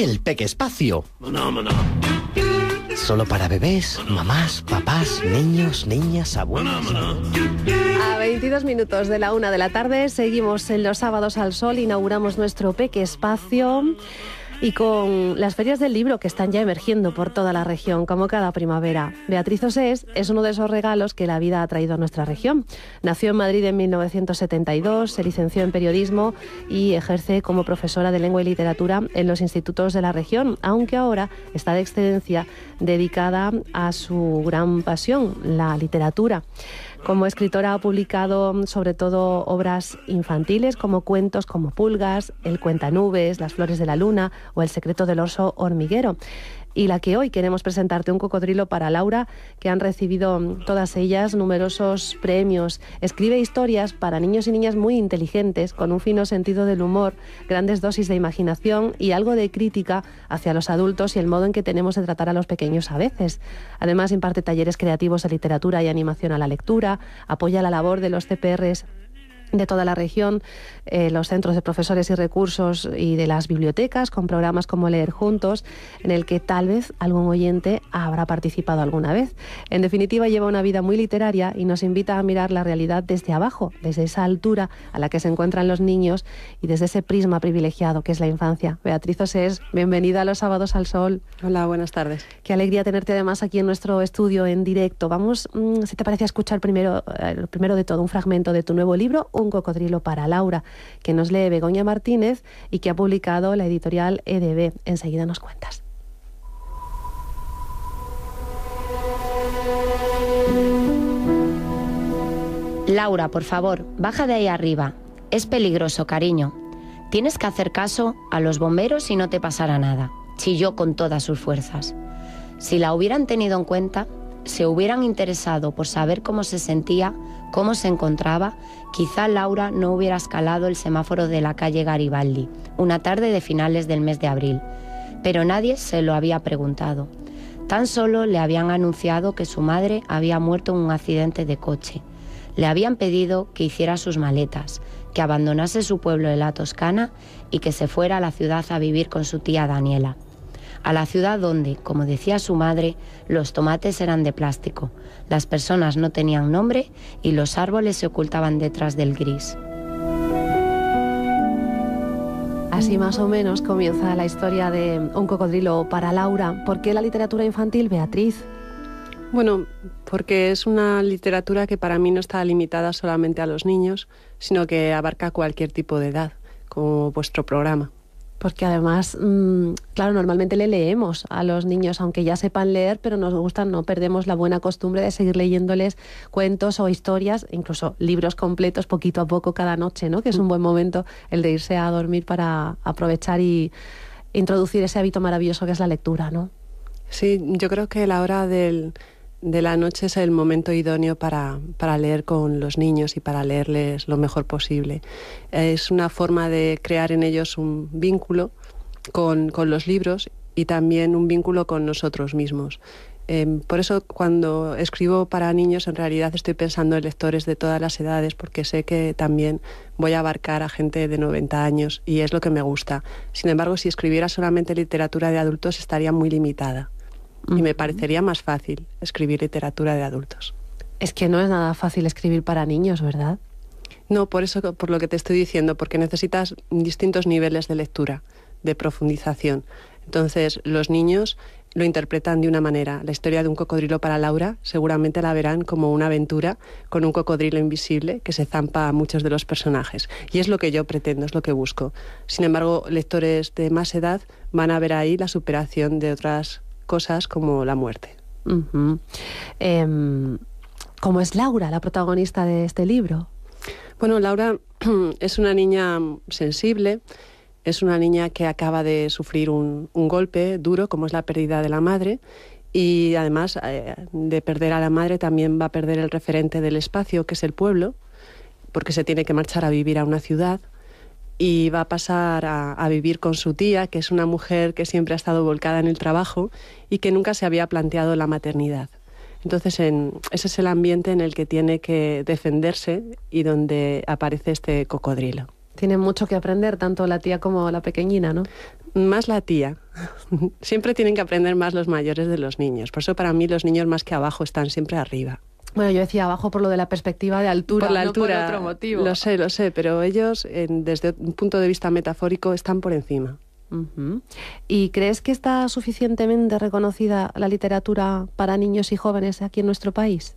El Pequespacio. Solo para bebés, mamás, papás, niños, niñas, abuelos. A 22 minutos de la 1 de la tarde seguimos en los sábados al sol, inauguramos nuestro Pequespacio y con las ferias del libro que están ya emergiendo por toda la región, como cada primavera. Beatriz Osés es uno de esos regalos que la vida ha traído a nuestra región. Nació en Madrid en 1972, se licenció en periodismo y ejerce como profesora de lengua y literatura en los institutos de la región, aunque ahora está de excedencia dedicada a su gran pasión, la literatura. Como escritora ha publicado sobre todo obras infantiles como cuentos como Pulgas, El cuentanubes, Las flores de la luna o El secreto del oso hormiguero. Y la que hoy queremos presentarte, Un cocodrilo para Laura, que han recibido todas ellas numerosos premios. Escribe historias para niños y niñas muy inteligentes, con un fino sentido del humor, grandes dosis de imaginación y algo de crítica hacia los adultos y el modo en que tenemos de tratar a los pequeños a veces. Además, imparte talleres creativos de literatura y animación a la lectura, apoya la labor de los CPRs de toda la región, los centros de profesores y recursos y de las bibliotecas, con programas como Leer Juntos, en el que tal vez algún oyente habrá participado alguna vez. En definitiva, lleva una vida muy literaria y nos invita a mirar la realidad desde abajo, desde esa altura a la que se encuentran los niños y desde ese prisma privilegiado que es la infancia. Beatriz Osés, bienvenida a los sábados al sol. Hola, buenas tardes. Qué alegría tenerte además aquí en nuestro estudio en directo. Vamos, si te parece, a escuchar primero de todo un fragmento de tu nuevo libro, Un cocodrilo para Laura, que nos lee Begoña Martínez y que ha publicado la editorial EDB. Enseguida nos cuentas. Laura, por favor, baja de ahí arriba. Es peligroso, cariño. Tienes que hacer caso a los bomberos y no te pasará nada. Chilló con todas sus fuerzas. Si la hubieran tenido en cuenta, se hubieran interesado por saber cómo se sentía, cómo se encontraba, quizá Laura no hubiera escalado el semáforo de la calle Garibaldi, una tarde de finales del mes de abril. Pero nadie se lo había preguntado. Tan solo le habían anunciado que su madre había muerto en un accidente de coche. Le habían pedido que hiciera sus maletas, que abandonase su pueblo de la Toscana y que se fuera a la ciudad a vivir con su tía Daniela. A la ciudad donde, como decía su madre, los tomates eran de plástico, las personas no tenían nombre y los árboles se ocultaban detrás del gris. Así más o menos comienza la historia de Un cocodrilo para Laura. ¿Por qué la literatura infantil, Beatriz? Bueno, porque es una literatura que para mí no está limitada solamente a los niños, sino que abarca cualquier tipo de edad, como vuestro programa. Porque además, claro, normalmente le leemos a los niños, aunque ya sepan leer, pero nos gustan, no perdemos la buena costumbre de seguir leyéndoles cuentos o historias, incluso libros completos poquito a poco cada noche, ¿no? Que es un buen momento el de irse a dormir para aprovechar y introducir ese hábito maravilloso que es la lectura, ¿no? Sí, yo creo que la hora de la noche es el momento idóneo para leer con los niños y para leerles lo mejor posible. Es una forma de crear en ellos un vínculo con los libros y también un vínculo con nosotros mismos. Por eso cuando escribo para niños en realidad estoy pensando en lectores de todas las edades, porque sé que también voy a abarcar a gente de 90 años y es lo que me gusta. Sin embargo, si escribiera solamente literatura de adultos estaría muy limitada. Y me parecería más fácil escribir literatura de adultos. Es que no es nada fácil escribir para niños, ¿verdad? No, por eso, por lo que te estoy diciendo, porque necesitas distintos niveles de lectura, de profundización. Entonces, los niños lo interpretan de una manera. La historia de Un cocodrilo para Laura seguramente la verán como una aventura con un cocodrilo invisible que se zampa a muchos de los personajes. Y es lo que yo pretendo, es lo que busco. Sin embargo, lectores de más edad van a ver ahí la superación de otras cosas como la muerte. ¿Cómo es Laura, la protagonista de este libro? Bueno, Laura es una niña sensible, es una niña que acaba de sufrir un golpe duro, como es la pérdida de la madre, y además de perder a la madre también va a perder el referente del espacio, que es el pueblo, porque se tiene que marchar a vivir a una ciudad. Y va a pasar a vivir con su tía, que es una mujer que siempre ha estado volcada en el trabajo y que nunca se había planteado la maternidad. Entonces, ese es el ambiente en el que tiene que defenderse y donde aparece este cocodrilo. Tienen mucho que aprender, tanto la tía como la pequeñina, ¿no? Más la tía. Siempre tienen que aprender más los mayores de los niños. Por eso para mí los niños más que abajo están siempre arriba. Bueno, yo decía abajo por lo de la perspectiva de altura, por la no altura, por otro motivo. Lo sé, pero ellos, desde un punto de vista metafórico, están por encima. Uh-huh. ¿Y crees que está suficientemente reconocida la literatura para niños y jóvenes aquí en nuestro país?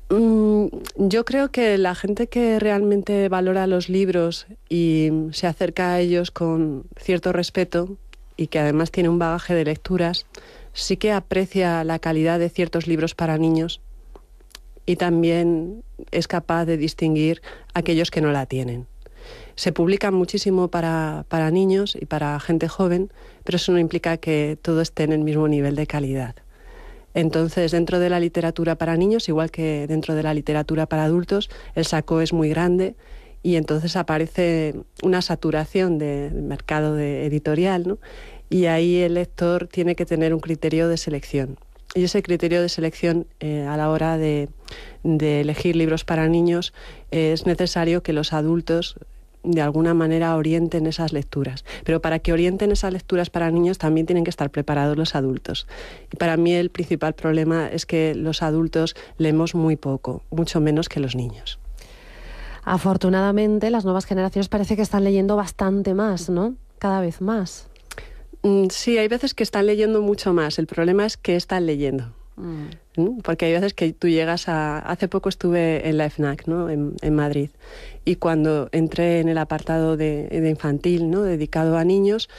Yo creo que la gente que realmente valora los libros y se acerca a ellos con cierto respeto y que además tiene un bagaje de lecturas, sí que aprecia la calidad de ciertos libros para niños y también es capaz de distinguir aquellos que no la tienen. Se publican muchísimo para niños y para gente joven, pero eso no implica que todo esté en el mismo nivel de calidad. Entonces, dentro de la literatura para niños, igual que dentro de la literatura para adultos, el saco es muy grande y entonces aparece una saturación del mercado editorial, ¿no? Y ahí el lector tiene que tener un criterio de selección. Y ese criterio de selección a la hora de elegir libros para niños es necesario que los adultos de alguna manera orienten esas lecturas. Pero para que orienten esas lecturas para niños también tienen que estar preparados los adultos. Y para mí el principal problema es que los adultos leemos muy poco, mucho menos que los niños. Afortunadamente las nuevas generaciones parece que están leyendo bastante más, ¿no? Cada vez más. Sí, hay veces que están leyendo mucho más. El problema es que están leyendo. Porque hay veces que tú llegas Hace poco estuve en la FNAC, ¿no? en Madrid, y cuando entré en el apartado de infantil, ¿no? dedicado a niños,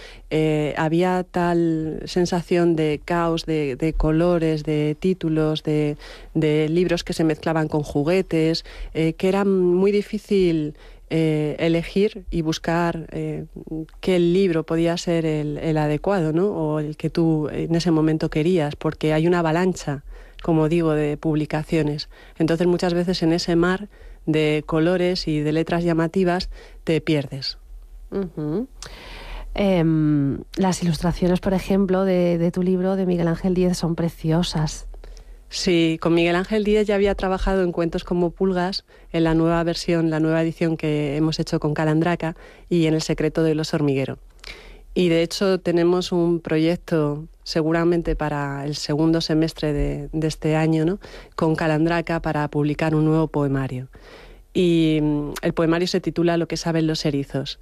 había tal sensación de caos, de colores, de títulos, de libros que se mezclaban con juguetes, que era muy difícil elegir y buscar qué libro podía ser el adecuado, ¿no? O el que tú en ese momento querías, porque hay una avalancha, como digo, de publicaciones. Entonces muchas veces en ese mar de colores y de letras llamativas te pierdes. Uh-huh. Las ilustraciones, por ejemplo, de tu libro, de Miguel Ángel Díez, son preciosas. Sí, con Miguel Ángel Díez ya había trabajado en Cuentos como Pulgas, en la nueva versión, la nueva edición que hemos hecho con Calandraca y en El secreto del oso hormiguero. Y de hecho tenemos un proyecto seguramente para el segundo semestre de este año, ¿no? con Calandraca para publicar un nuevo poemario. Y el poemario se titula Lo que saben los erizos.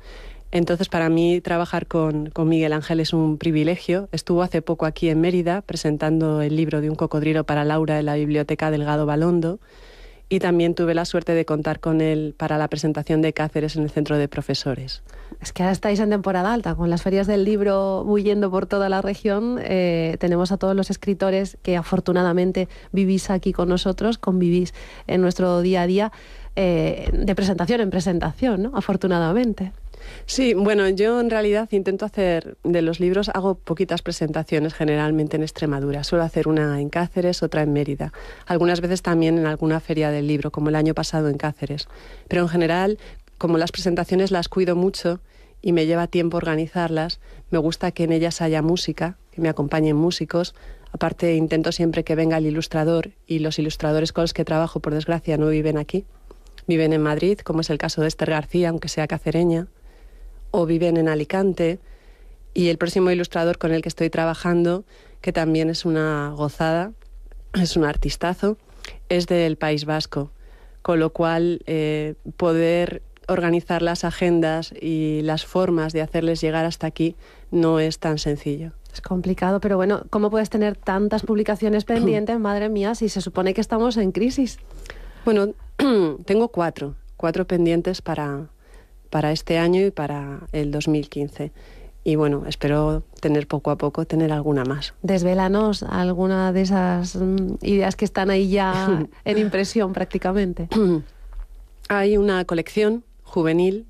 Entonces, para mí, trabajar con Miguel Ángel es un privilegio. Estuvo hace poco aquí en Mérida presentando el libro de Un cocodrilo para Laura en la Biblioteca Delgado Balondo y también tuve la suerte de contar con él para la presentación de Cáceres en el Centro de Profesores. Es que ahora estáis en temporada alta, con las ferias del libro bulliendo por toda la región. Tenemos a todos los escritores que afortunadamente vivís aquí con nosotros, convivís en nuestro día a día, de presentación en presentación, ¿no? Afortunadamente. Sí, bueno, yo en realidad intento hacer, de los libros hago poquitas presentaciones generalmente en Extremadura. Suelo hacer una en Cáceres, otra en Mérida. Algunas veces también en alguna feria del libro, como el año pasado en Cáceres. Pero en general, como las presentaciones las cuido mucho y me lleva tiempo organizarlas, me gusta que en ellas haya música, que me acompañen músicos. Aparte, intento siempre que venga el ilustrador, y los ilustradores con los que trabajo, por desgracia, no viven aquí. Viven en Madrid, como es el caso de Esther García, aunque sea cacereña, o viven en Alicante, y el próximo ilustrador con el que estoy trabajando, que también es una gozada, es un artistazo, es del País Vasco, con lo cual poder organizar las agendas y las formas de hacerles llegar hasta aquí no es tan sencillo. Es complicado, pero bueno, ¿cómo puedes tener tantas publicaciones pendientes, madre mía, si se supone que estamos en crisis? Bueno, tengo cuatro pendientes para este año y para el 2015. Y bueno, espero tener poco a poco, tener alguna más. Desvélanos alguna de esas ideas que están ahí ya en impresión prácticamente. Hay una colección juvenil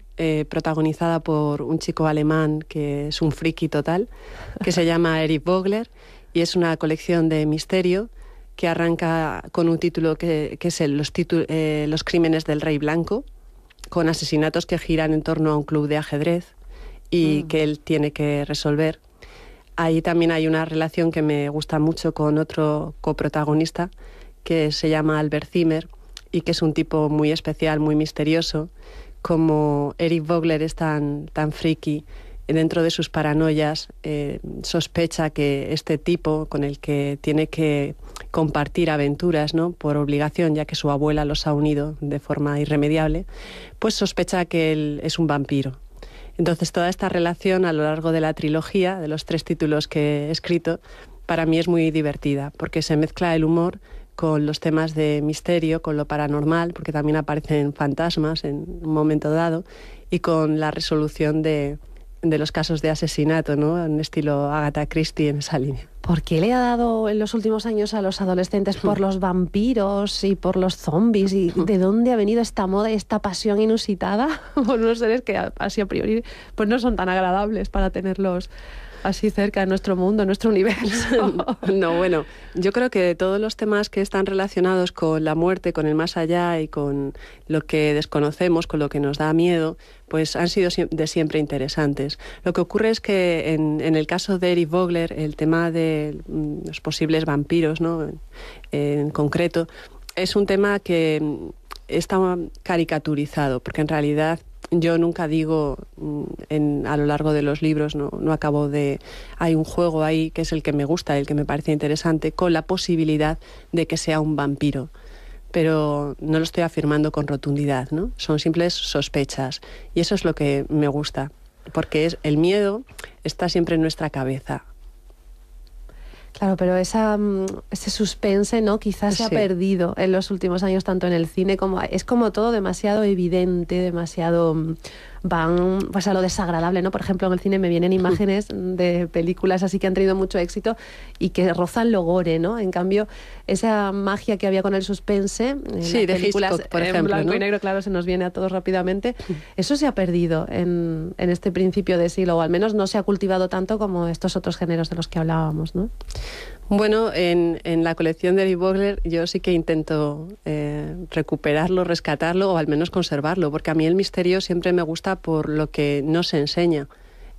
protagonizada por un chico alemán que es un friki total, que se llama Erich Vogler, y es una colección de misterio que arranca con un título que es Los crímenes del rey blanco, con asesinatos que giran en torno a un club de ajedrez y que él tiene que resolver. Ahí también hay una relación que me gusta mucho con otro coprotagonista que se llama Albert Zimmer y que es un tipo muy especial, muy misterioso, como Eric Vogler es tan friki, dentro de sus paranoias sospecha que este tipo con el que tiene que compartir aventuras, ¿no?, por obligación, ya que su abuela los ha unido de forma irremediable, pues sospecha que él es un vampiro. Entonces toda esta relación a lo largo de la trilogía, de los 3 títulos que he escrito, para mí es muy divertida, porque se mezcla el humor con los temas de misterio, con lo paranormal, porque también aparecen fantasmas en un momento dado, y con la resolución de los casos de asesinato, ¿no?, en estilo Agatha Christie, en esa línea. ¿Por qué le ha dado en los últimos años a los adolescentes por los vampiros y por los zombies? ¿Y de dónde ha venido esta moda y esta pasión inusitada por unos seres que así a priori pues no son tan agradables para tenerlos así cerca de nuestro mundo, nuestro universo? No, bueno, yo creo que todos los temas que están relacionados con la muerte, con el más allá y con lo que desconocemos, con lo que nos da miedo, pues han sido de siempre interesantes. Lo que ocurre es que en el caso de Eric Vogler, el tema de los posibles vampiros, ¿no?, en concreto, es un tema que está caricaturizado, porque en realidad yo nunca digo a lo largo de los libros, no acabo de... Hay un juego ahí que es el que me gusta, el que me parece interesante, con la posibilidad de que sea un vampiro. Pero no lo estoy afirmando con rotundidad, ¿no? Son simples sospechas. Y eso es lo que me gusta, porque el miedo está siempre en nuestra cabeza. Claro, pero ese suspense, ¿no?, quizás se ha perdido en los últimos años, tanto en el cine como... Es como todo demasiado evidente, demasiado... van pues a lo desagradable, ¿no? Por ejemplo, en el cine me vienen imágenes de películas así que han tenido mucho éxito y que rozan lo gore, ¿no? En cambio, esa magia que había con el suspense, sí, de películas Hitchcock, por ejemplo, en blanco, ¿no?, y negro, claro, se nos viene a todos rápidamente. Eso se ha perdido en este principio de siglo, o al menos no se ha cultivado tanto como estos otros géneros de los que hablábamos, ¿no? Bueno, en la colección de Eric Vogler yo sí que intento recuperarlo, rescatarlo o al menos conservarlo, porque a mí el misterio siempre me gusta por lo que no se enseña.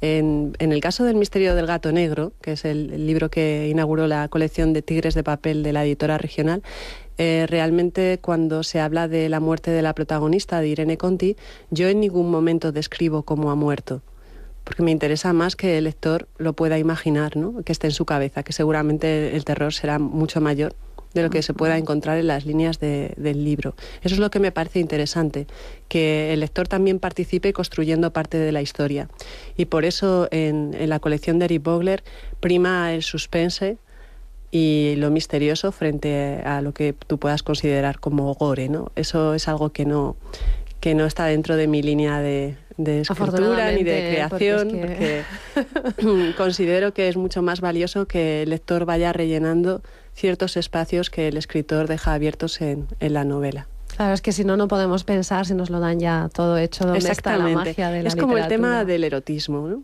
En el caso del misterio del gato negro, que es el libro que inauguró la colección de Tigres de papel de la editora Regional, realmente cuando se habla de la muerte de la protagonista, de Irene Conti, yo en ningún momento describo cómo ha muerto, porque me interesa más que el lector lo pueda imaginar, ¿no?, que esté en su cabeza, que seguramente el terror será mucho mayor de lo que se pueda encontrar en las líneas del libro. Eso es lo que me parece interesante, que el lector también participe construyendo parte de la historia. Y por eso en la colección de Eric Vogler prima el suspense y lo misterioso frente a lo que tú puedas considerar como gore, ¿no? Eso es algo que no está dentro de mi línea de escritura ni de creación, porque considero que es mucho más valioso que el lector vaya rellenando ciertos espacios que el escritor deja abiertos en la novela. Claro, es que si no podemos pensar, si nos lo dan ya todo hecho, ¿dónde está la magia de la literatura? Es como el tema del erotismo, ¿no?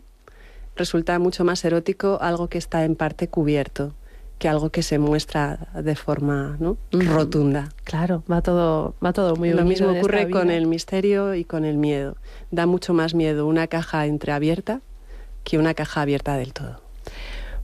Resulta mucho más erótico algo que está en parte cubierto que algo que se muestra de forma, ¿no?, rotunda. Claro, va todo muy unido. Lo mismo ocurre con el misterio y con el miedo. Da mucho más miedo una caja entreabierta que una caja abierta del todo.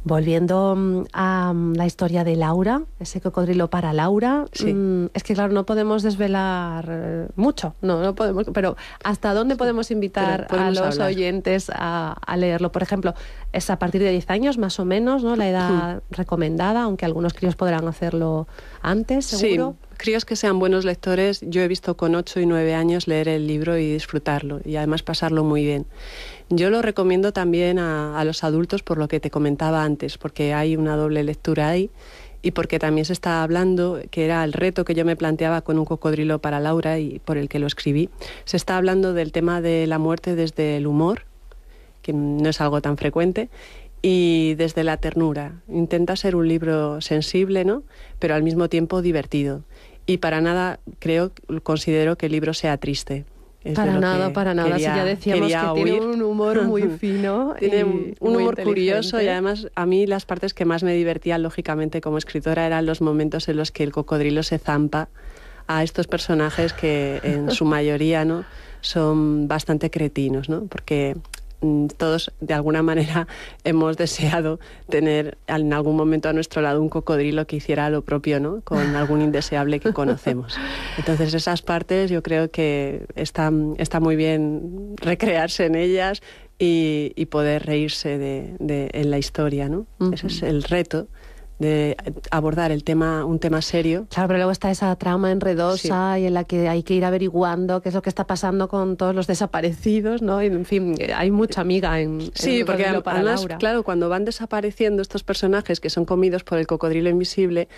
Volviendo a la historia de Laura, ese cocodrilo para Laura, sí. Es que claro, no podemos desvelar mucho, no podemos, pero ¿hasta dónde podemos invitar a los oyentes a leerlo? Por ejemplo, es a partir de 10 años más o menos, ¿no?, la edad recomendada, aunque algunos críos podrán hacerlo antes, seguro. Sí, críos que sean buenos lectores, yo he visto con 8 y 9 años leer el libro y disfrutarlo, y además pasarlo muy bien. Yo lo recomiendo también a los adultos por lo que te comentaba antes, porque hay una doble lectura ahí y porque también se está hablando, que era el reto que yo me planteaba con un cocodrilo para Laura y por el que lo escribí, se está hablando del tema de la muerte desde el humor, que no es algo tan frecuente, y desde la ternura. Intenta ser un libro sensible, ¿no?, pero al mismo tiempo divertido. Y para nada considero que el libro sea triste. Para nada. Si ya decíamos que tiene un humor muy fino. Tiene un humor curioso y además a mí las partes que más me divertían, lógicamente, como escritora, eran los momentos en los que el cocodrilo se zampa a estos personajes que en su mayoría, ¿no?, son bastante cretinos, ¿no?, porque todos de alguna manera hemos deseado tener en algún momento a nuestro lado un cocodrilo que hiciera lo propio, ¿no? Con algún indeseable que conocemos. Entonces esas partes yo creo que está muy bien recrearse en ellas y poder reírse en la historia, ¿no? Ese es el reto, de abordar un tema serio. Claro, pero luego está esa trama enredosa, sí, y en la que hay que ir averiguando qué es lo que está pasando con todos los desaparecidos, ¿no? Y, en fin, hay mucha miga sí, porque además, claro, cuando van desapareciendo estos personajes que son comidos por el cocodrilo invisible,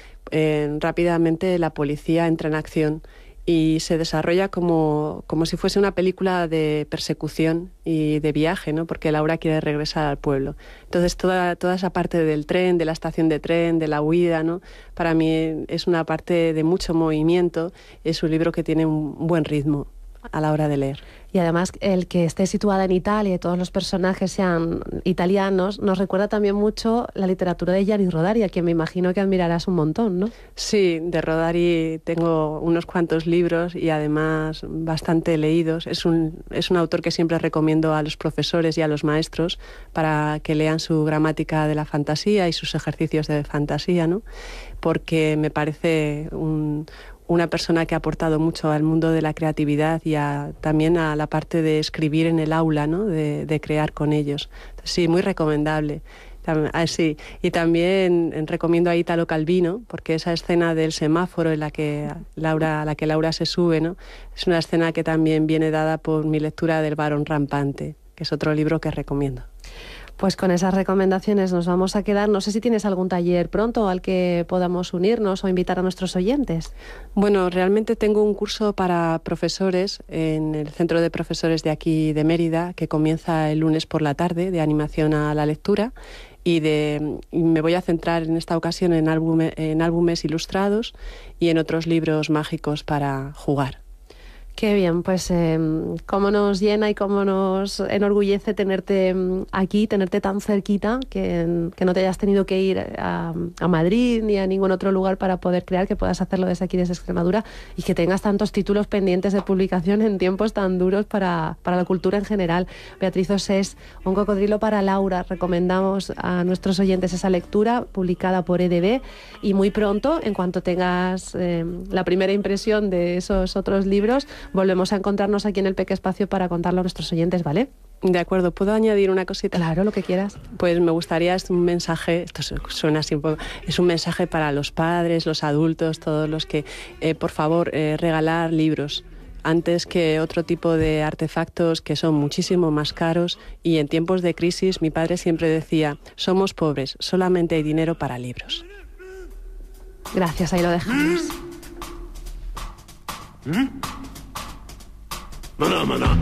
rápidamente la policía entra en acción y se desarrolla como si fuese una película de persecución y de viaje, ¿no? Porque Laura quiere regresar al pueblo. Entonces toda esa parte del tren, de la estación de tren, de la huida, ¿no? Para mí es una parte de mucho movimiento. Es un libro que tiene un buen ritmo a la hora de leer. Y además el que esté situada en Italia y todos los personajes sean italianos nos recuerda también mucho la literatura de Gianni Rodari, a quien me imagino que admirarás un montón, ¿no? Sí, de Rodari tengo unos cuantos libros y además bastante leídos. Es un autor que siempre recomiendo a los profesores y a los maestros para que lean su gramática de la fantasía y sus ejercicios de fantasía, ¿no? Porque me parece una persona que ha aportado mucho al mundo de la creatividad y también a la parte de escribir en el aula, ¿no? De crear con ellos. Entonces, sí, muy recomendable. Sí. Y también recomiendo a Italo Calvino, porque esa escena del semáforo en la que Laura se sube, ¿no? Es una escena que también viene dada por mi lectura del Barón Rampante, que es otro libro que recomiendo. Pues con esas recomendaciones nos vamos a quedar. No sé si tienes algún taller pronto al que podamos unirnos o invitar a nuestros oyentes. Bueno, realmente tengo un curso para profesores en el Centro de Profesores de aquí de Mérida, que comienza el lunes por la tarde, de animación a la lectura, y me voy a centrar en esta ocasión en álbumes ilustrados y en otros libros mágicos para jugar. Qué bien, pues cómo nos llena y cómo nos enorgullece tenerte aquí, tenerte tan cerquita, que no te hayas tenido que ir a Madrid ni a ningún otro lugar para poder crear, que puedas hacerlo desde aquí, desde Extremadura, y que tengas tantos títulos pendientes de publicación en tiempos tan duros para la cultura en general. Beatriz Ossés, Un cocodrilo para Laura. Recomendamos a nuestros oyentes esa lectura, publicada por EDB, y muy pronto, en cuanto tengas la primera impresión de esos otros libros, volvemos a encontrarnos aquí en el Peque Espacio para contarlo a nuestros oyentes, ¿vale? De acuerdo, ¿puedo añadir una cosita? Claro, lo que quieras. Pues me gustaría, es un mensaje, esto suena así un poco, es un mensaje para los padres, los adultos, todos los que, por favor, regalar libros antes que otro tipo de artefactos que son muchísimo más caros, y en tiempos de crisis mi padre siempre decía, somos pobres, solamente hay dinero para libros. Gracias, ahí lo dejamos. Maná, maná.